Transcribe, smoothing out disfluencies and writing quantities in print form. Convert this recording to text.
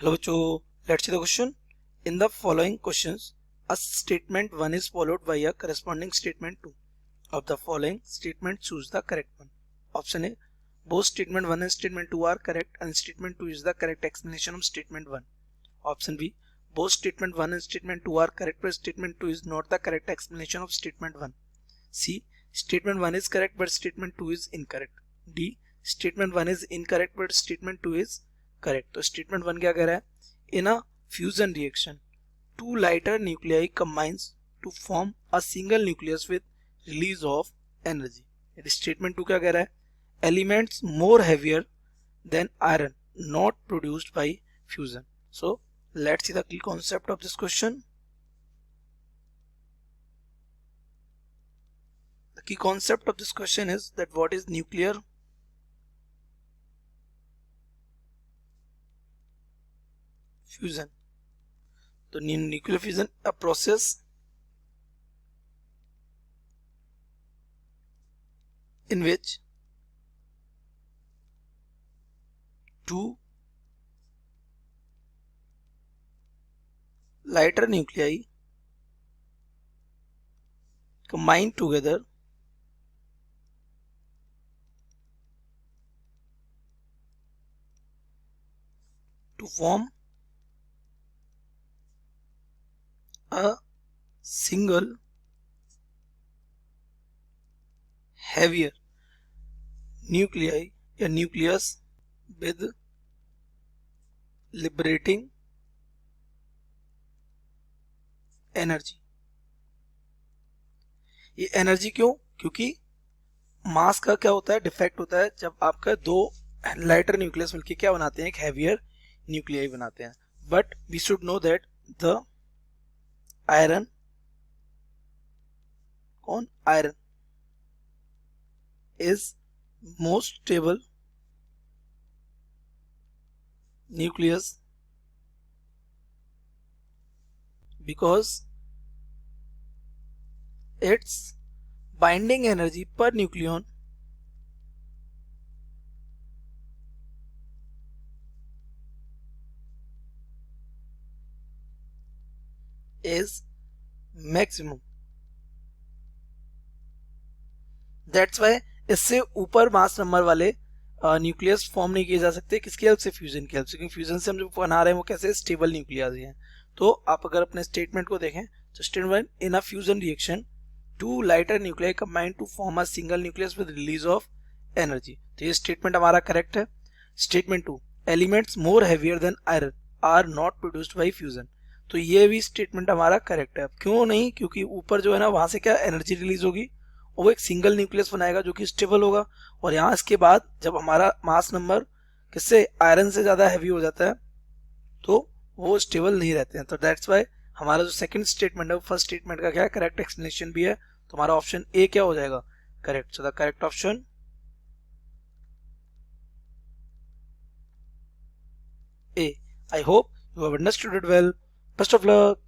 Hello bachcho, let's see the question. In the following questions, a statement 1 is followed by a corresponding statement 2. Of the following statement, choose the correct one. Option A, both statement 1 and statement 2 are correct and statement 2 is the correct explanation of statement 1. Option B, both statement 1 and statement 2 are correct but statement 2 is not the correct explanation of statement 1. C, statement 1 is correct but statement 2 is incorrect. D, statement 1 is incorrect but statement 2 is correct. तो statement 1 क्या कह रहा है? In a fusion reaction two lighter nuclei combines to form a single nucleus with release of energy. यदि statement 2 क्या कह रहा है? Elements more heavier than iron not produced by fusion. So let's see the key concept of this question. The key concept of this question is that what is nuclear fusion. So nuclear fusion, a process in which two lighter nuclei combine together to form a single heavier nuclei, a nucleus with liberating energy. ये energy क्यों? क्योंकि मास का क्या होता है? Defect होता है जब आपका दो लाइटर न्यूक्लियस मिलकर क्या बनाते हैं? एक हैवियर न्यूक्लियाई बनाते हैं. But we should know that the iron is most stable nucleus because its binding energy per nucleon is maximum. That's why इससे ऊपर मास नंबर वाले न्यूक्लियस फॉर्म नहीं किए जा सकते. किसकी हेल्प से? फ्यूजन की हेल्प से. क्योंकि फ्यूजन से हम जो बना रहे हैं वो कैसे? स्टेबल न्यूक्लियस हैं. तो आप अगर अपने स्टेटमेंट को देखें तो statement in a fusion reaction two lighter nuclei combine to form a single nucleus with release of energy. तो ये स्टेटमेंट हमारा करेक्ट है. Statement 2, elements more heavier than iron are not produced by fusion. तो ये भी statement हमारा correct है. क्यों नहीं? क्योंकि ऊपर जो है ना वहां से क्या एनर्जी रिलीज होगी और वो एक सिंगल न्यूक्लियस बनाएगा जो कि स्टेबल होगा. और यहाँ इसके बाद जब हमारा मास नंबर किससे? आयरन से ज्यादा हैवी हो जाता है तो वो स्टेबल नहीं रहते हैं. तो दैट्स वाई हमारा जो सेकंड स्टेटमेंट है वो फर्स्ट स्टेटमेंट का क्या है? करेक्ट एक्सप्लेनेशन भी है. तो हमारा ऑप्शन ए क्या हो जाएगा? Correct. So the correct option A. I hope you have understood it well. Best of luck.